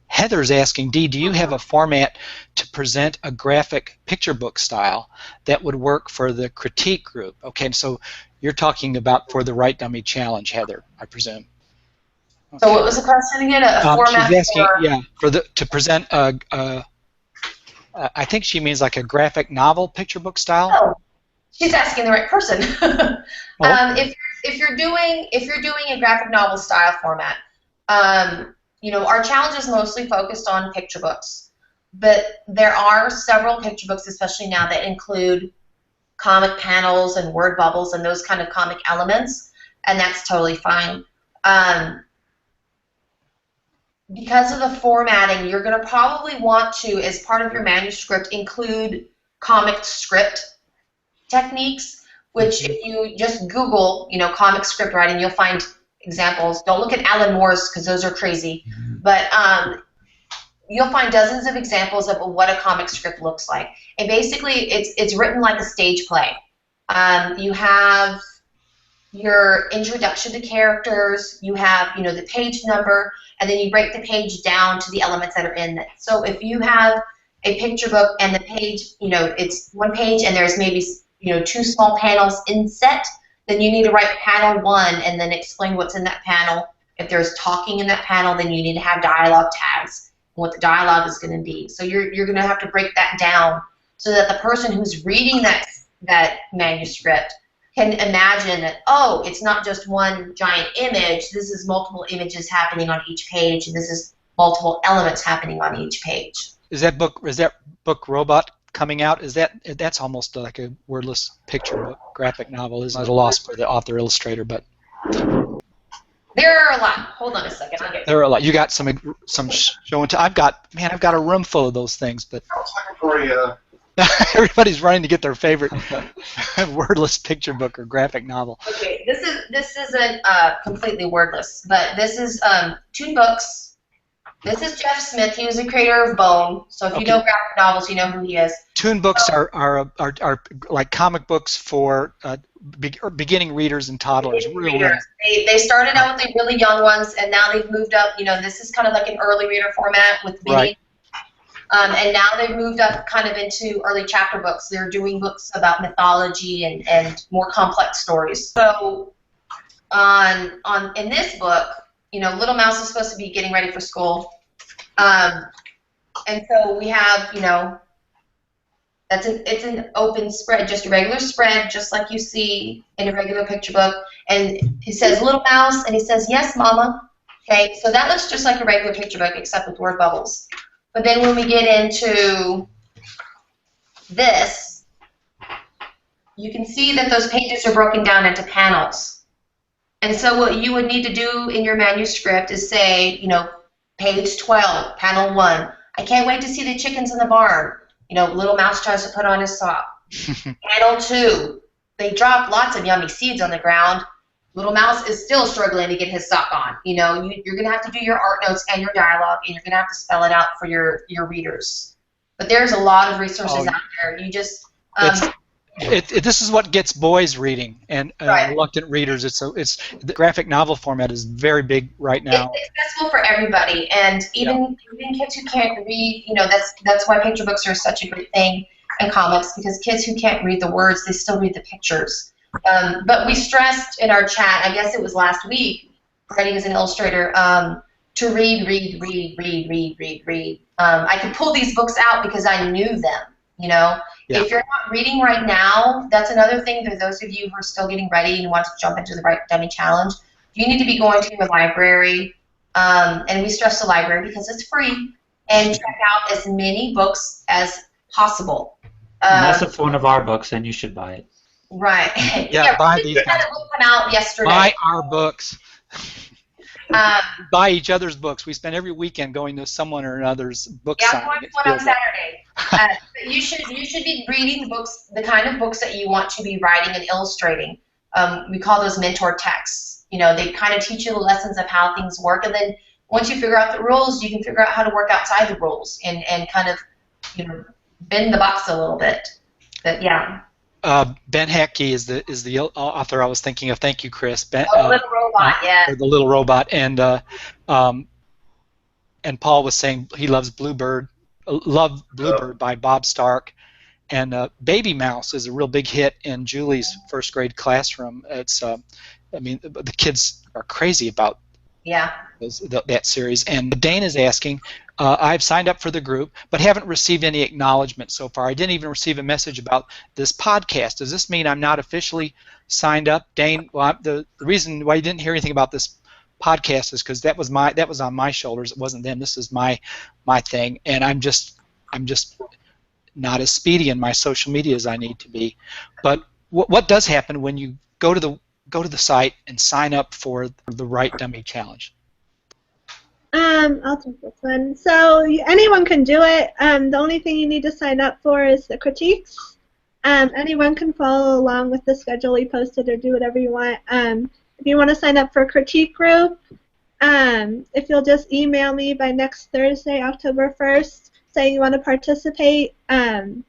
Speaker 1: Heather's asking, Dee, do you have a format to present a graphic picture book style that would work for the critique group? Okay, so you're talking about for the Write Dummy Challenge, Heather, I presume. Okay.
Speaker 2: So what was the question again? A format
Speaker 1: she's asking, yeah, to present a I think she means like a graphic novel picture book style.
Speaker 2: Oh, she's asking the right person. If you're doing a graphic novel style format, you know, our challenge is mostly focused on picture books, but there are several picture books, especially now, that include comic panels and word bubbles and those kind of comic elements, and that's totally fine. Because of the formatting, you're going to probably want to, as part of your manuscript, include comic script techniques, which if you just Google, you know, comic script writing, you'll find examples. Don't look at Alan Moore's because those are crazy, but you'll find dozens of examples of what a comic script looks like. And basically, it's written like a stage play. You have your introduction to characters, you have, you know, the page number, and then you break the page down to the elements that are in it. So if you have a picture book and the page, you know, it's one page and there's maybe, you know, 2 small panels inset, then you need to write panel 1 and then explain what's in that panel. If there's talking in that panel, then you need to have dialogue tags and what the dialogue is going to be. So you're going to have to break that down so that the person who's reading that manuscript can imagine that, oh, it's not just one giant image, this is multiple images happening on each page, and this is multiple elements happening on each page.
Speaker 1: Is that book Robot coming out? That's almost like a wordless picture book, graphic novel, isn't it? A loss for the author illustrator, but
Speaker 2: there are a lot. Hold on a second, I'll get
Speaker 1: there are a lot. You got some show and tell. I've got a room full of those things, but everybody's running to get their favorite wordless picture book or graphic novel.
Speaker 2: Okay, this isn't completely wordless, but this is Toon Books. This is Jeff Smith. He was the creator of Bone. So if you know graphic novels, you know who he is.
Speaker 1: Toon Books are like comic books for beginning readers and toddlers.
Speaker 2: They started out with the really young ones, and now they've moved up. You know, this is kind of like an early reader format with mini. Right. And now they've moved up kind of into early chapter books. They're doing books about mythology and more complex stories. So in this book, you know, Little Mouse is supposed to be getting ready for school. And so we have, you know, it's an open spread, just a regular spread, just like you see in a regular picture book. And he says, Little Mouse, and he says, yes, Mama. Okay, so that looks just like a regular picture book except with word bubbles. But then when we get into this, you can see that those pages are broken down into panels. And so what you would need to do in your manuscript is say, you know, page 12, panel 1. I can't wait to see the chickens in the barn. You know, Little Mouse tries to put on his sock. Panel 2, they dropped lots of yummy seeds on the ground. Little Mouse is still struggling to get his sock on. You know, you're going to have to do your art notes and your dialogue, and you're going to have to spell it out for your readers. But there's a lot of resources out there. You just
Speaker 1: this is what gets boys reading and
Speaker 2: Right.
Speaker 1: reluctant readers. It's the graphic novel format is very big right now.
Speaker 2: It's accessible for everybody, and even kids who can't read. You know, that's why picture books are such a great thing in comics, because kids who can't read the words, they still read the pictures. But we stressed in our chat, I guess it was last week, writing as an illustrator, to read. I could pull these books out because I knew them, you know. Yeah. If you're not reading right now, that's another thing for those of you who are still getting ready and want to jump into the Write Dummy Challenge. You need to be going to your library, and we stress the library because it's free, and check out as many books as possible.
Speaker 5: Unless it's one of our books, then you should buy it.
Speaker 2: Right.
Speaker 1: Yeah, buy these.
Speaker 2: Had a book come out yesterday.
Speaker 1: Buy our books. Buy each other's books. We spend every weekend going to someone or another's book signing.
Speaker 2: Yeah, I'm going to one on Saturday. You should be reading the books, the kind of books that you want to be writing and illustrating. We call those mentor texts. You know, they kind of teach you the lessons of how things work, and then once you figure out the rules, you can figure out how to work outside the rules and kind of, you know, bend the box a little bit. But yeah.
Speaker 1: Ben Hackey is the author I was thinking of. Thank you, Chris. Ben,
Speaker 2: the little robot, yeah.
Speaker 1: The little robot, and Paul was saying he loves Bluebird by Bob Stark, and Baby Mouse is a real big hit in Julie's first grade classroom. It's I mean, the kids are crazy about that series. And Dane is asking, I've signed up for the group, but haven't received any acknowledgement so far. I didn't even receive a message about this podcast. Does this mean I'm not officially signed up? Dane, well, the reason why you didn't hear anything about this podcast is because that was on my shoulders. It wasn't them. This is my thing, and I'm just not as speedy in my social media as I need to be. But what does happen when you go to the site and sign up for the Write Dummy Challenge?
Speaker 3: I'll take this one. So anyone can do it. The only thing you need to sign up for is the critiques. Anyone can follow along with the schedule we posted or do whatever you want. If you want to sign up for a critique group, if you'll just email me by next Thursday, October 1st, saying you want to participate in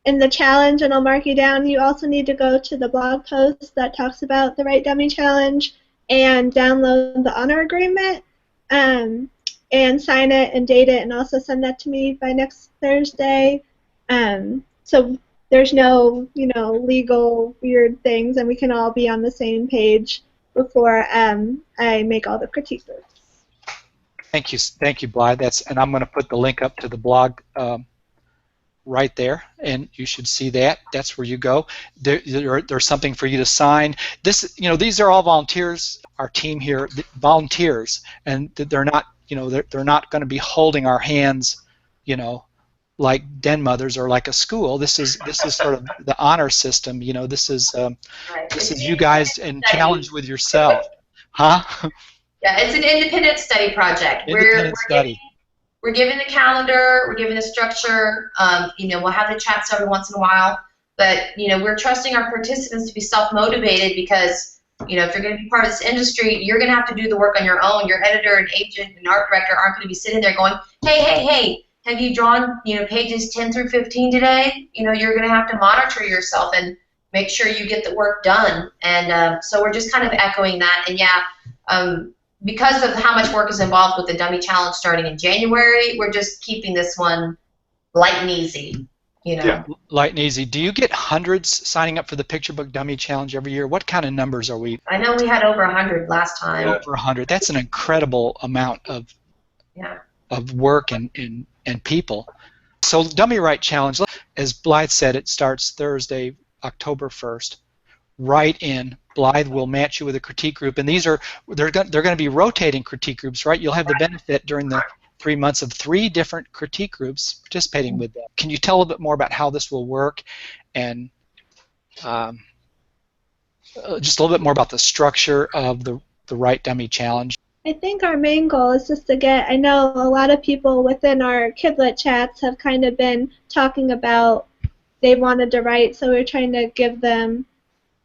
Speaker 3: the challenge, and I'll mark you down. You also need to go to the blog post that talks about the Write Dummy Challenge and download the honor agreement. And sign it and date it, and also send that to me by next Thursday. So there's no, legal weird things, and we can all be on the same page before I make all the critique groups.
Speaker 1: Thank you, Blythe. And I'm going to put the link up to the blog right there, and you should see that. That's where you go. There's something for you to sign. These are all volunteers. Our team here, volunteers, and they're not, they're not going to be holding our hands, like den mothers or like a school. This is sort of the honor system. This is you guys and challenge with yourself, huh?
Speaker 2: Yeah, it's an independent study project. We're giving the calendar, we're giving the structure. We'll have the chats every once in a while, but we're trusting our participants to be self-motivated because. If you're going to be part of this industry, you're going to have to do the work on your own. Your editor and agent and art director aren't going to be sitting there going, hey, have you drawn, pages 10 through 15 today? You're going to have to monitor yourself and make sure you get the work done. And so we're just kind of echoing that. And because of how much work is involved with the Dummy Challenge starting in January, we're just keeping this one light and easy.
Speaker 1: Yeah, light and easy. Do you get hundreds signing up for the Picture Book Dummy Challenge every year? What kind of numbers are we?
Speaker 2: I know we had over 100 last time.
Speaker 1: Over 100. That's an incredible amount of work and people. So Dummy Write Challenge, as Blythe said, it starts Thursday, October 1st. Write in. Blythe will match you with a critique group, and they're going to be rotating critique groups, right? You'll have the benefit during the 3 months of 3 different critique groups participating with them. Can you tell a little bit more about how this will work, and just a little bit more about the structure of the Write Dummy Challenge?
Speaker 3: I think our main goal is just to get, I know a lot of people within our KidLit chats have kind of been talking about they wanted to write, so we're trying to give them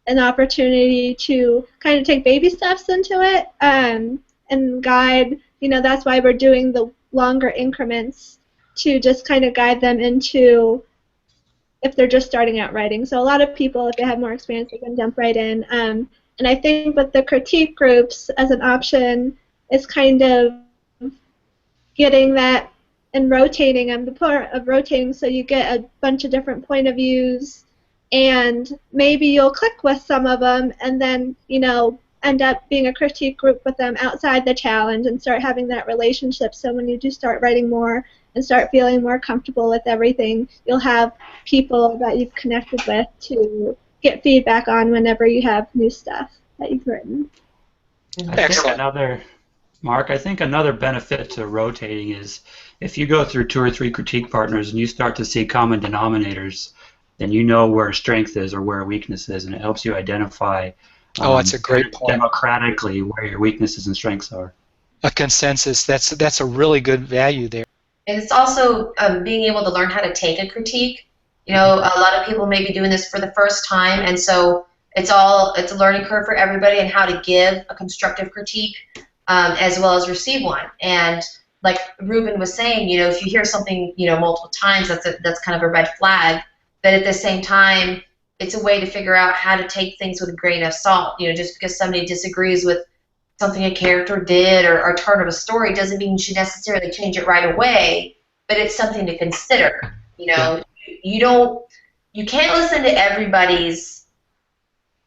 Speaker 3: an opportunity to kind of take baby steps into it and guide. That's why we're doing the longer increments to just kind of guide them into if they're just starting out writing. So a lot of people, if they have more experience, they can jump right in. And I think with the critique groups as an option is kind of getting that and rotating them, the part of rotating so you get a bunch of different point of views, and maybe you'll click with some of them and then, end up being a critique group with them outside the challenge and start having that relationship. So when you do start writing more and start feeling more comfortable with everything, you'll have people that you've connected with to get feedback on whenever you have new stuff that you've written.
Speaker 1: Excellent.
Speaker 5: Mark, I think another benefit to rotating is if you go through 2 or 3 critique partners and you start to see common denominators, then you know where a strength is or where a weakness is, and it helps you identify
Speaker 1: that's a great point.
Speaker 5: Democratically where your weaknesses and strengths are.
Speaker 1: A consensus, that's a really good value there.
Speaker 2: And it's also being able to learn how to take a critique. A lot of people may be doing this for the first time, and so it's a learning curve for everybody and how to give a constructive critique as well as receive one. And like Rubin was saying, if you hear something multiple times, that's kind of a red flag. But at the same time, it's a way to figure out how to take things with a grain of salt. Just because somebody disagrees with something a character did or a turn of a story doesn't mean you should necessarily change it right away, but it's something to consider. You can't listen to everybody's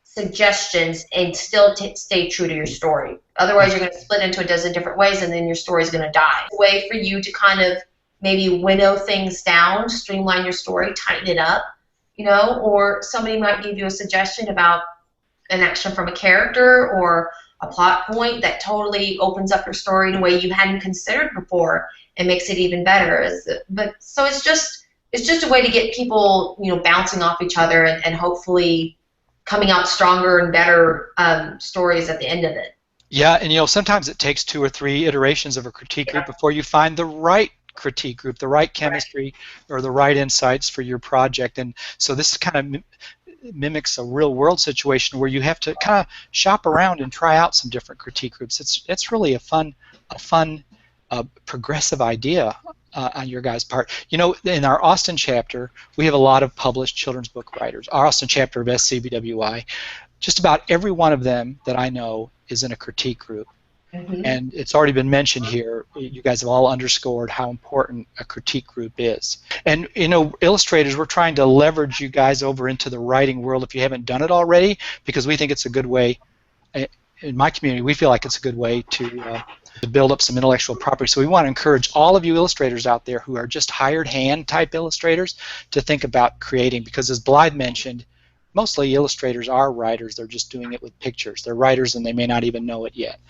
Speaker 2: suggestions and still stay true to your story. Otherwise, you're going to split into a dozen different ways, and then your story's going to die. It's a way for you to kind of maybe winnow things down, streamline your story, tighten it up, or somebody might give you a suggestion about an action from a character or a plot point that totally opens up your story in a way you hadn't considered before and makes it even better. But so it's just a way to get people, bouncing off each other and hopefully coming out stronger and better stories at the end of it.
Speaker 1: Yeah, and sometimes it takes 2 or 3 iterations of a critique group before you find the right critique group, the right chemistry or the right insights for your project. And so this kind of mimics a real world situation where you have to kind of shop around and try out some different critique groups. It's really a fun progressive idea on your guys' part. In our Austin chapter, we have a lot of published children's book writers. Our Austin chapter of SCBWI, just about every one of them that I know is in a critique group. And it's already been mentioned here, you guys have all underscored how important a critique group is. And illustrators, we're trying to leverage you guys over into the writing world if you haven't done it already, because we think it's a good way, in my community, we feel like it's a good way to build up some intellectual property. So we want to encourage all of you illustrators out there who are just hired hand type illustrators to think about creating, because as Blythe mentioned, mostly illustrators are writers, they're just doing it with pictures. They're writers and they may not even know it yet.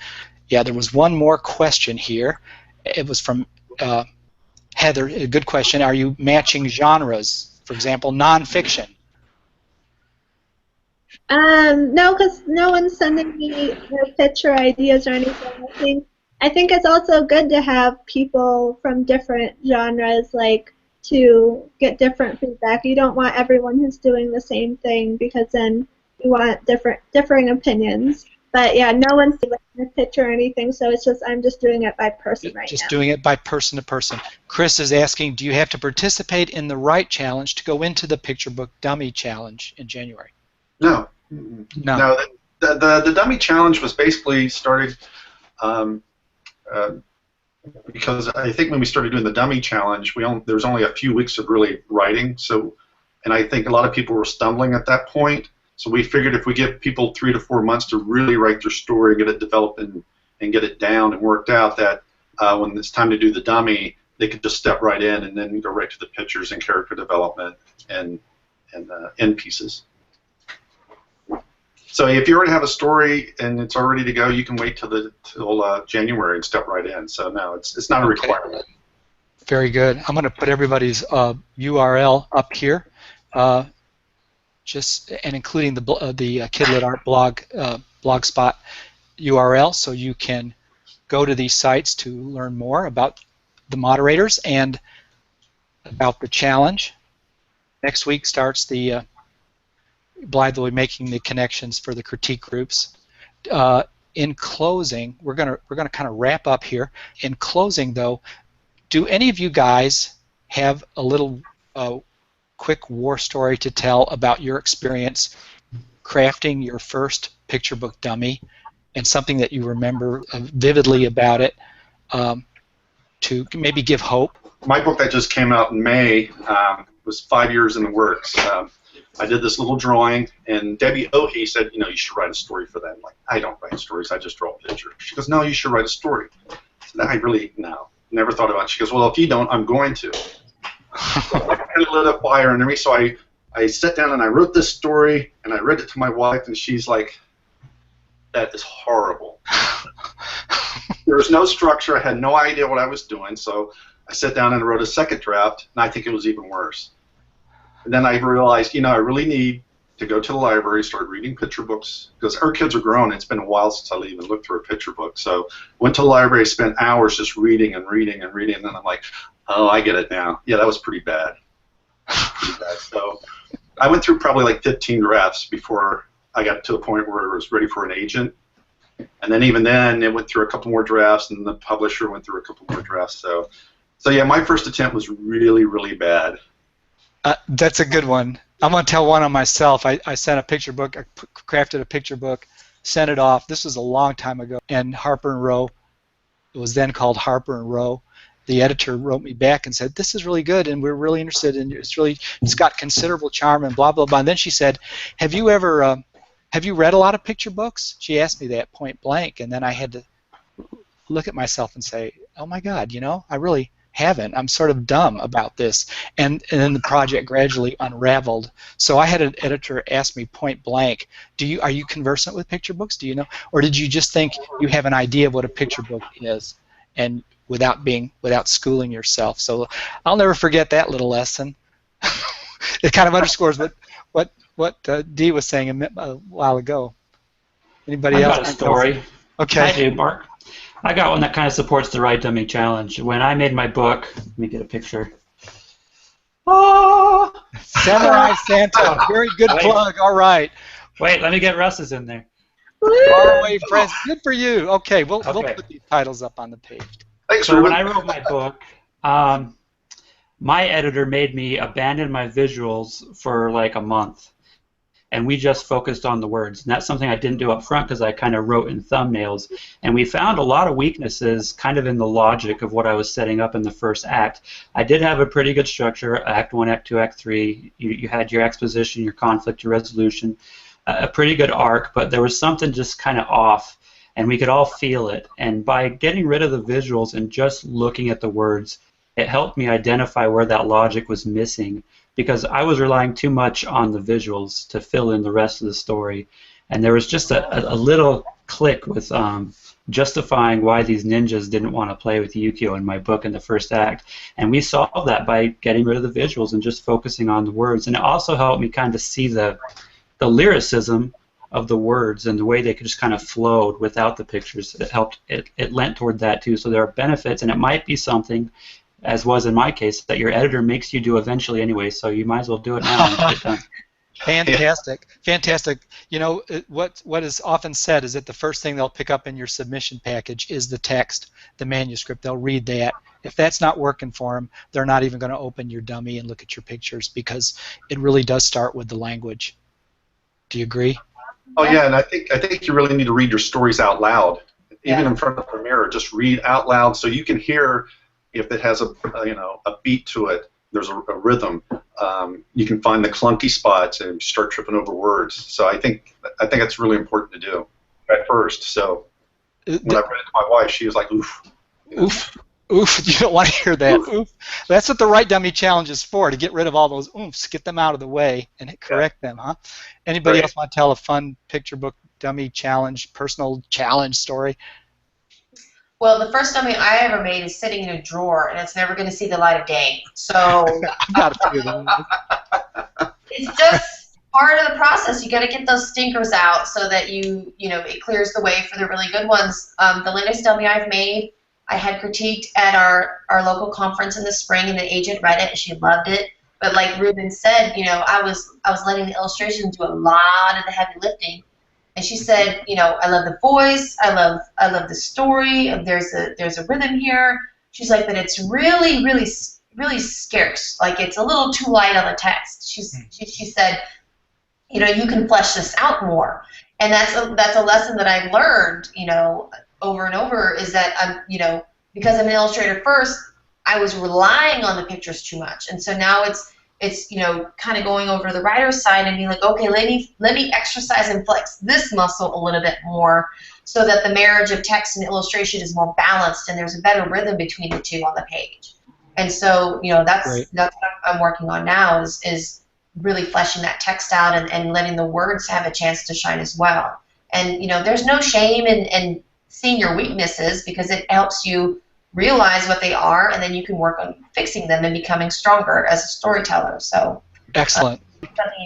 Speaker 1: Yeah, there was one more question here. It was from Heather. A good question. Are you matching genres? For example, nonfiction.
Speaker 3: No, because no one's sending me their picture ideas or anything. I think it's also good to have people from different genres, to get different feedback. You don't want everyone who's doing the same thing, because then you want differing opinions. But yeah, no one's doing a picture or anything, so I'm just doing it by person right now.
Speaker 1: Just doing it by person to person. Chris is asking, do you have to participate in the Write Challenge to go into the Picture Book Dummy Challenge in January?
Speaker 4: No.
Speaker 1: No.
Speaker 4: The Dummy Challenge was basically started because I think when we started doing the Dummy Challenge, there was only a few weeks of really writing, and I think a lot of people were stumbling at that point. So we figured if we give people 3 to 4 months to really write their story, get it developed, and get it down and worked out, that when it's time to do the dummy, they could just step right in and then go right to the pictures and character development and end pieces. So if you already have a story and it's all ready to go, you can wait till January and step right in. So no, it's not a requirement.
Speaker 1: Very good. I'm going to put everybody's URL up here. And including the KidLitArt blogspot URL, so you can go to these sites to learn more about the moderators and about the challenge. Next week starts the Blythe will be making the connections for the critique groups. In closing, we're gonna kind of wrap up here. In closing, though, do any of you guys have a little quick war story to tell about your experience crafting your first picture book dummy, and something that you remember vividly about it, to maybe give hope?
Speaker 4: My book that just came out in May was 5 years in the works. I did this little drawing, and Debbie Ohe said, you know, you should write a story for that. I'm like, I don't write stories, I just draw pictures. She goes, no, you should write a story. I said, I really, no, never thought about it. She goes, well, if you don't, I'm going to. So I kind of lit a fire under me, so I sat down and I wrote this story, and I read it to my wife, and she's like, that is horrible. There was no structure, I had no idea what I was doing, so I sat down and wrote a second draft, and I think it was even worse. And then I realized, you know, I really need to go to the library, start reading picture books, because our kids are grown. It's been a while since I even looked through a picture book. So went to the library, spent hours just reading and reading and reading, and then I'm like, oh, I get it now. Yeah, that was pretty bad. Pretty bad. So I went through probably like 15 drafts before I got to a point where it was ready for an agent. And then even then, it went through a couple more drafts, and the publisher went through a couple more drafts. So yeah, my first attempt was really, really bad.
Speaker 1: That's a good one. I'm going to tell one on myself. I sent a picture book, I crafted a picture book, sent it off. This was a long time ago. And Harper & Row, it was then called Harper & Row, the editor wrote me back and said, this is really good, and we're really interested in it. It's got considerable charm and blah, blah, blah. And then she said, have you read a lot of picture books? She asked me that point blank, and then I had to look at myself and say, oh my God, you know, I really haven't. I'm sort of dumb about this. And then the project gradually unraveled. So I had an editor ask me point blank, are you conversant with picture books? Do you know? Or did you just think you have an idea of what a picture book is, and without schooling yourself? So I'll never forget that little lesson. It kind of underscores what Dee was saying a while ago. Anybody else?
Speaker 5: I got a story.
Speaker 1: Okay.
Speaker 5: I do, Mark. I got one that kind of supports the Write Dummy Challenge. When I made my book, let me get a picture. Oh!
Speaker 1: Samurai Santa. Very good plug. All right.
Speaker 5: Wait, let me get Russ's in there.
Speaker 1: Faraway Friends. Good for you. Okay, we'll put these titles up on the page.
Speaker 4: Thanks,
Speaker 5: So
Speaker 4: Ruben.
Speaker 5: when I wrote my book, my editor made me abandon my visuals for like a month. And we just focused on the words. And that's something I didn't do up front because I kind of wrote in thumbnails. And we found a lot of weaknesses kind of in the logic of what I was setting up in the first act. I did have a pretty good structure, Act 1, Act 2, Act 3. You had your exposition, your conflict, your resolution, a pretty good arc, but there was something just kind of off, and we could all feel it. And by getting rid of the visuals and just looking at the words, it helped me identify where that logic was missing, because I was relying too much on the visuals to fill in the rest of the story. And there was just a little click with justifying why these ninjas didn't want to play with Yukio in my book in the first act. And we solved that by getting rid of the visuals and just focusing on the words. And it also helped me kind of see the lyricism of the words and the way they could just kind of flowed without the pictures. It helped, it lent toward that too. So there are benefits, and it might be something, as was in my case, that your editor makes you do eventually anyway, so you might as well do it now and get it done.
Speaker 1: Fantastic. Fantastic. You know, what is often said is that the first thing they'll pick up in your submission package is the text, the manuscript. They'll read that. If that's not working for them, they're not even going to open your dummy and look at your pictures, because it really does start with the language. Do you agree?
Speaker 4: Oh yeah, and I think you really need to read your stories out loud, even in front of the mirror. Just read out loud so you can hear if it has a beat to it. There's a rhythm. You can find the clunky spots and start tripping over words. So I think that's really important to do at first. So when I read it to my wife, she was like, "Oof,
Speaker 1: oof." Oof, you don't want to hear that. Oof. That's what the Write Dummy Challenge is for, to get rid of all those oofs, get them out of the way, and correct them, huh? Anybody else want to tell a fun picture book dummy challenge, personal challenge story?
Speaker 2: Well, the first dummy I ever made is sitting in a drawer, and it's never going to see the light of day. So
Speaker 1: I've got a few of those.
Speaker 2: It's just part of the process. You got to get those stinkers out so that it clears the way for the really good ones. The latest dummy I've made, I had critiqued at our local conference in the spring, and the agent read it, and she loved it. But like Rubin said, you know, I was letting the illustrations do a lot of the heavy lifting. And she said, you know, I love the voice, I love the story. There's a rhythm here. She's like, but it's really scarce. Like it's a little too light on the text. She said, you know, you can flesh this out more. And that's a lesson that I've learned, you know, over and over, is that I'm, you know, because I'm an illustrator first, I was relying on the pictures too much. And so now it's you know, kind of going over to the writer's side and being like, okay, let me exercise and flex this muscle a little bit more, so that the marriage of text and illustration is more balanced and there's a better rhythm between the two on the page. And so, you know, that's what I'm working on now, is really fleshing that text out and letting the words have a chance to shine as well. And, you know, there's no shame in seeing your weaknesses, because it helps you realize what they are, and then you can work on fixing them and becoming stronger as a storyteller. So
Speaker 1: excellent.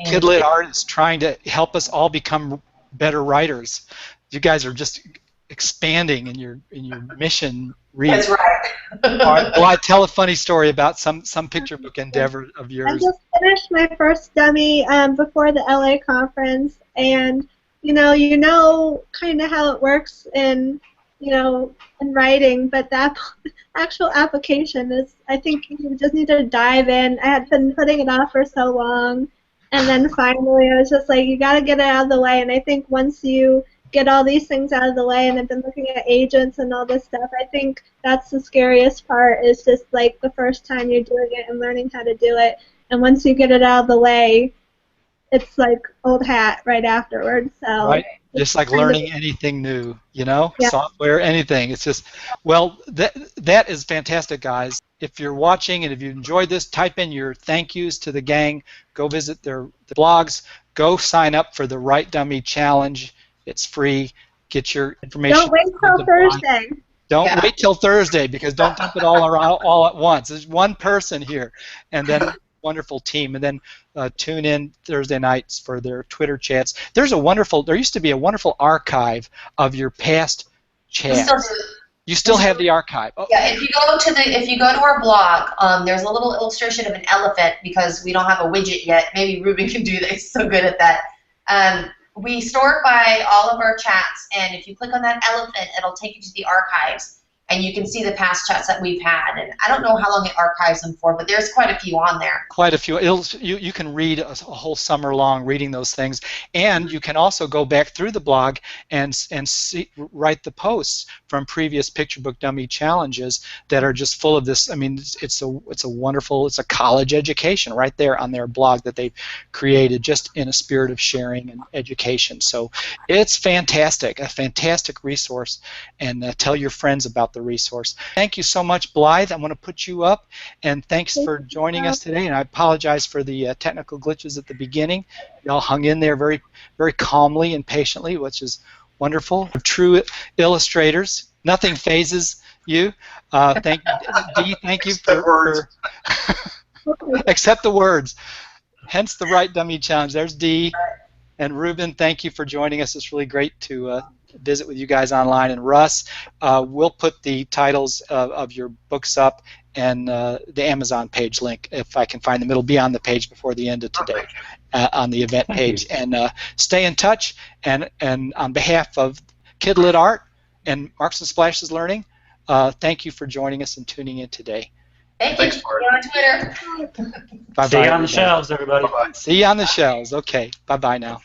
Speaker 1: KidLitArt is trying to help us all become better writers. You guys are just expanding in your mission.
Speaker 2: That's right.
Speaker 1: Well, I tell a funny story about some picture book endeavor of yours.
Speaker 3: I just finished my first dummy before the LA conference, and you know kind of how it works in writing, but the actual application is, I think you just need to dive in. I had been putting it off for so long, and then finally I was just like, you got to get it out of the way. And I think once you get all these things out of the way, and I've been looking at agents and all this stuff, I think that's the scariest part, is just like the first time you're doing it and learning how to do it. And once you get it out of the way, it's like old hat right afterwards. So
Speaker 1: right. Just like learning anything new, you know, software, anything. It's just, well, that is fantastic, guys. If you're watching and if you enjoyed this, type in your thank yous to the gang. Go visit their blogs. Go sign up for the Write Dummy Challenge. It's free. Get your information.
Speaker 3: Don't wait till Thursday.
Speaker 1: Don't wait till Thursday, because don't dump it all around all at once. There's one person here, and then wonderful team, and then tune in Thursday nights for their Twitter chats. There used to be a wonderful archive of your past chats. You still have the archive. Oh.
Speaker 2: Yeah, if you go to our blog, there's a little illustration of an elephant, because we don't have a widget yet. Maybe Rubin can do that. He's so good at that. We store it by all of our chats, and if you click on that elephant, it'll take you to the archives, and you can see the past chats that we've had. And I don't know how long it archives them for, but there's quite a few on there.
Speaker 1: Quite a few. You can read a whole summer long reading those things, and you can also go back through the blog and write the posts from previous picture book dummy challenges that are just full of this. I mean, it's a wonderful, it's a college education right there on their blog that they've created, just in a spirit of sharing and education. So it's fantastic, a fantastic resource, and tell your friends about the resource. Thank you so much, Blythe. I'm going to put you up, and thanks for joining us today. And I apologize for the technical glitches at the beginning. Y'all hung in there very, very calmly and patiently, which is wonderful. True illustrators. Nothing phases you. Thank you for accept the words. Hence the Write Dummy Challenge. There's Dee. And Rubin, thank you for joining us. It's really great to visit with you guys online. And Russ, we'll put the titles of your books up, and the Amazon page link, if I can find them. It'll be on the page before the end of today, on the event page. And stay in touch. And on behalf of KidLitArt and Marks and Splashes Learning, thank you for joining us and tuning in today.
Speaker 2: Thanks, See you on Twitter.
Speaker 5: See you on the shelves, everybody.
Speaker 1: Bye-bye. See you on the shelves. Okay. Bye-bye now.